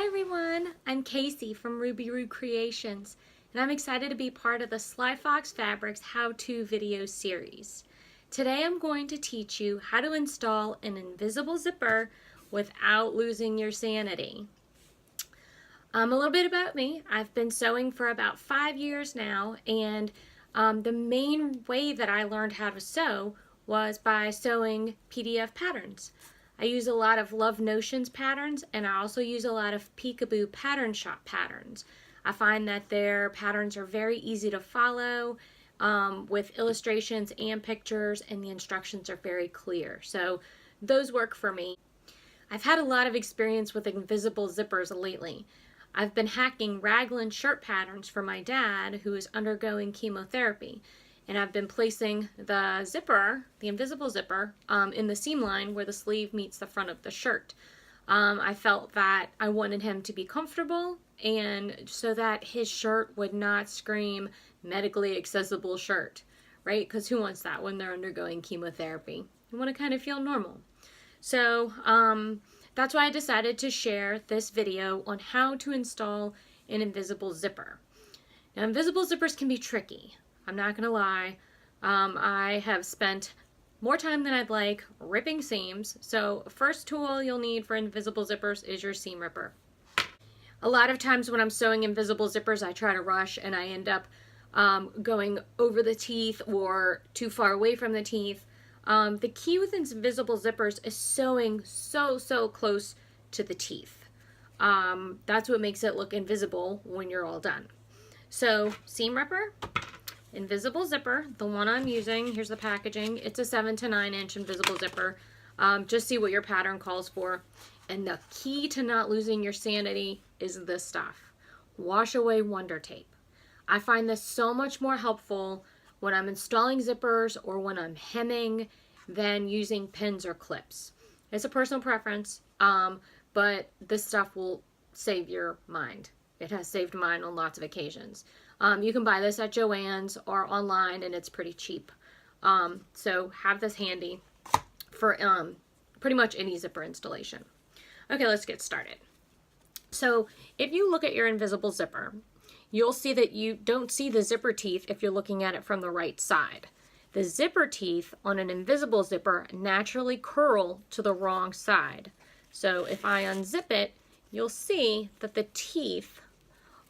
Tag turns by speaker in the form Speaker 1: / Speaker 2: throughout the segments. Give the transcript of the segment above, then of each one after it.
Speaker 1: everyone, I'm Casey from Ruby Roo Creations, and I'm excited to be part of the Sly Fox Fabrics how-to video series. Today I'm going to teach you how to install an invisible zipper without losing your sanity. A little bit about me. I've been sewing for about 5 years now, and the main way that I learned how to sew was by sewing PDF patterns. I use a lot of Love Notions patterns, and I also use a lot of Peekaboo Pattern Shop patterns. I find that their patterns are very easy to follow with illustrations and pictures, and the instructions are very clear. So those work for me. I've had a lot of experience with invisible zippers lately. I've been hacking raglan shirt patterns for my dad, who is undergoing chemotherapy. And I've been placing the zipper, the invisible zipper, in the seam line where the sleeve meets the front of the shirt. I felt that I wanted him to be comfortable, and so that his shirt would not scream medically accessible shirt, right? Because who wants that when they're undergoing chemotherapy? You want to kind of feel normal. So that's why I decided to share this video on how to install an invisible zipper. Now, invisible zippers can be tricky. I'm not gonna lie, I have spent more time than I'd like ripping seams. So first tool you'll need for invisible zippers is your seam ripper. A lot of times when I'm sewing invisible zippers, I try to rush and I end up going over the teeth or too far away from the teeth. The key with invisible zippers is sewing so close to the teeth. That's what makes it look invisible when you're all done. So seam ripper, invisible zipper, the one I'm using, here's the packaging. It's a 7 to 9 inch invisible zipper. Just see what your pattern calls for. And the key to not losing your sanity is this stuff. Wash away Wonder Tape. I find this so much more helpful when I'm installing zippers or when I'm hemming than using pins or clips. It's a personal preference, but this stuff will save your mind. It has saved mine on lots of occasions. You can buy this at Joann's or online, and it's pretty cheap. So have this handy for pretty much any zipper installation. Okay, let's get started. So if you look at your invisible zipper, you'll see that you don't see the zipper teeth if you're looking at it from the right side. The zipper teeth on an invisible zipper naturally curl to the wrong side. So if I unzip it, you'll see that the teeth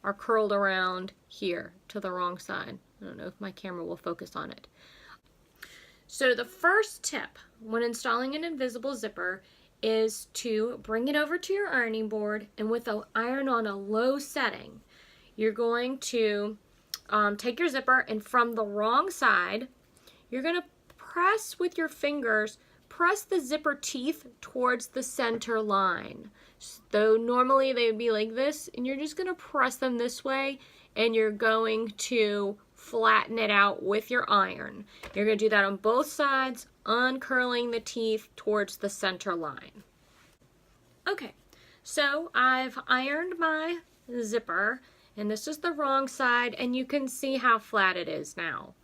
Speaker 1: are curled around here to the wrong side. I don't know if my camera will focus on it. So the first tip when installing an invisible zipper is to bring it over to your ironing board, and with the iron on a low setting, you're going to take your zipper, and from the wrong side, you're going to press with your fingers, press the zipper teeth towards the center line. Though normally they would be like this, and you're just going to press them this way, and you're going to flatten it out with your iron. You're going to do that on both sides, uncurling the teeth towards the center line. Okay, so I've ironed my zipper, and this is the wrong side, and you can see how flat it is now.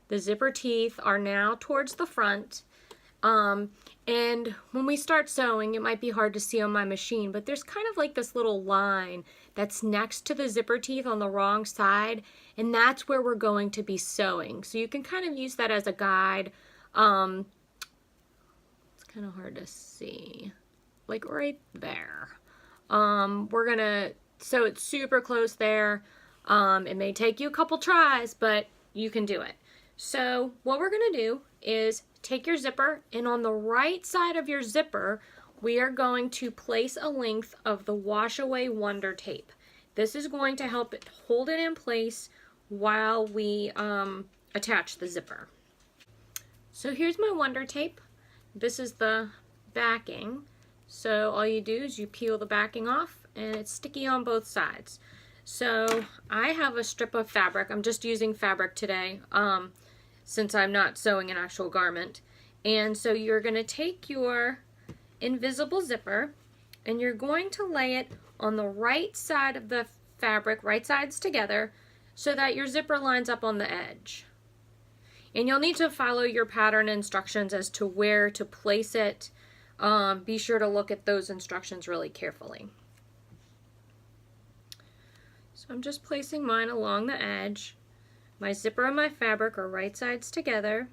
Speaker 1: The zipper teeth are now towards the front. And when we start sewing, it might be hard to see on my machine, but there's kind of like this little line that's next to the zipper teeth on the wrong side, and that's where we're going to be sewing. So you can kind of use that as a guide. It's kind of hard to see, like right there. We're gonna sew it super close there. It may take you a couple tries, but you can do it. So what we're gonna do is take your zipper, and on the right side of your zipper, we are going to place a length of the Wash Away Wonder Tape. This is going to help it hold it in place while we attach the zipper. So here's my Wonder Tape. This is the backing. So all you do is you peel the backing off, and it's sticky on both sides. So I have a strip of fabric. I'm just using fabric today since I'm not sewing an actual garment. And so you're going to take your invisible zipper, and you're going to lay it on the right side of the fabric, right sides together, so that your zipper lines up on the edge. And you'll need to follow your pattern instructions as to where to place it. Be sure to look at those instructions really carefully. So I'm just placing mine along the edge. My zipper and my fabric are right sides together.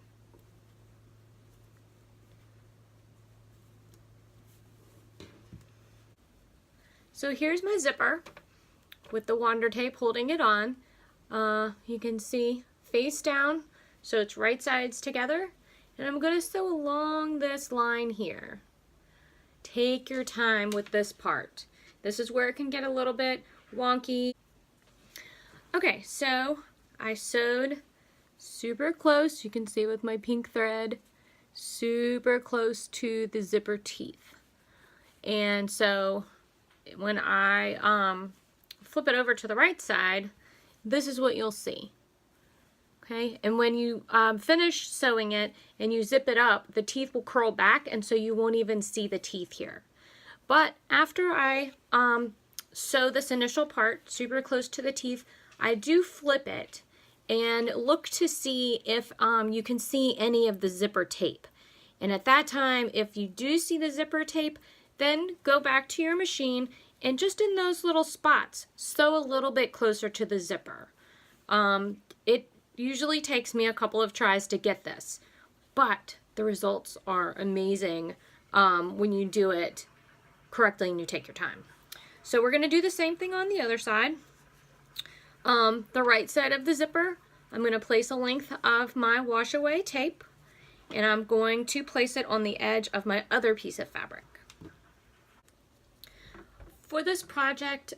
Speaker 1: So here's my zipper with the Wander tape holding it on. You can see face down, so it's right sides together. And I'm going to sew along this line here. Take your time with this part. This is where it can get a little bit wonky. Okay, so I sewed super close, you can see with my pink thread, super close to the zipper teeth. And so when I flip it over to the right side, this is what you'll see. Okay, and when you finish sewing it and you zip it up, the teeth will curl back, and so you won't even see the teeth here. But after I sew this initial part super close to the teeth, I do flip it and look to see if you can see any of the zipper tape. And at that time, if you do see the zipper tape, then go back to your machine and just in those little spots, sew a little bit closer to the zipper. It usually takes me a couple of tries to get this, but the results are amazing when you do it correctly and you take your time. So we're going to do the same thing on the other side. The right side of the zipper, I'm going to place a length of my wash away tape, and I'm going to place it on the edge of my other piece of fabric. For this project,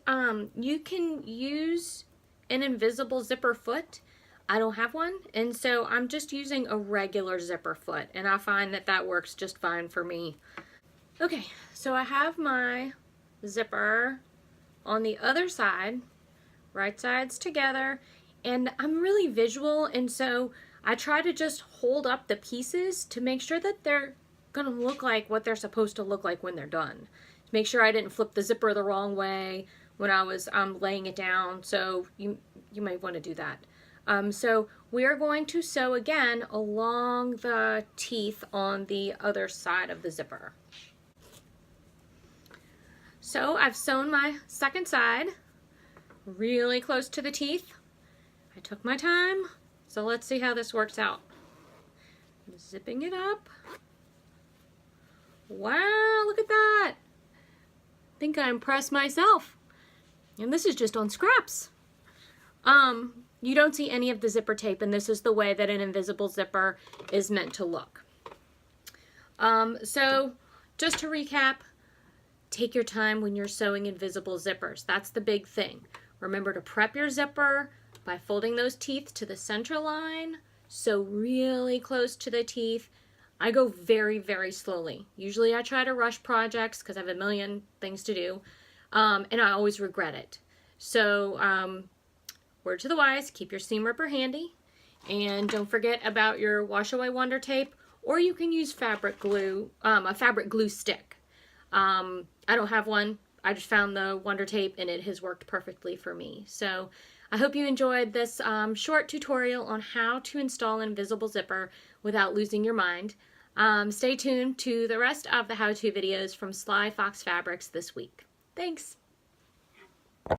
Speaker 1: you can use an invisible zipper foot. I don't have one, and so I'm just using a regular zipper foot, and I find that that works just fine for me. Okay, so I have my zipper on the other side, right sides together, and I'm really visual, and so I try to just hold up the pieces to make sure that they're gonna look like what they're supposed to look like when they're done. Make sure I didn't flip the zipper the wrong way when I was laying it down, so you might want to do that. So we are going to sew again along the teeth on the other side of the zipper. So I've sewn my second side really close to the teeth. I took my time, so let's see how this works out. I'm zipping it up. Wow, look at that. I think I impressed myself. And this is just on scraps. You don't see any of the zipper tape, and this is the way that an invisible zipper is meant to look. So just to recap, take your time when you're sewing invisible zippers. That's the big thing. Remember to prep your zipper by folding those teeth to the center line, sew really close to the teeth. I go very, very slowly. Usually I try to rush projects because I have a million things to do, and I always regret it. So word to the wise, keep your seam ripper handy, and don't forget about your wash away Wander tape, or you can use fabric glue, a fabric glue stick. I don't have one. I just found the Wander tape and it has worked perfectly for me. So I hope you enjoyed this short tutorial on how to install an invisible zipper without losing your mind. Stay tuned to the rest of the how-to videos from Sly Fox Fabrics this week. Thanks!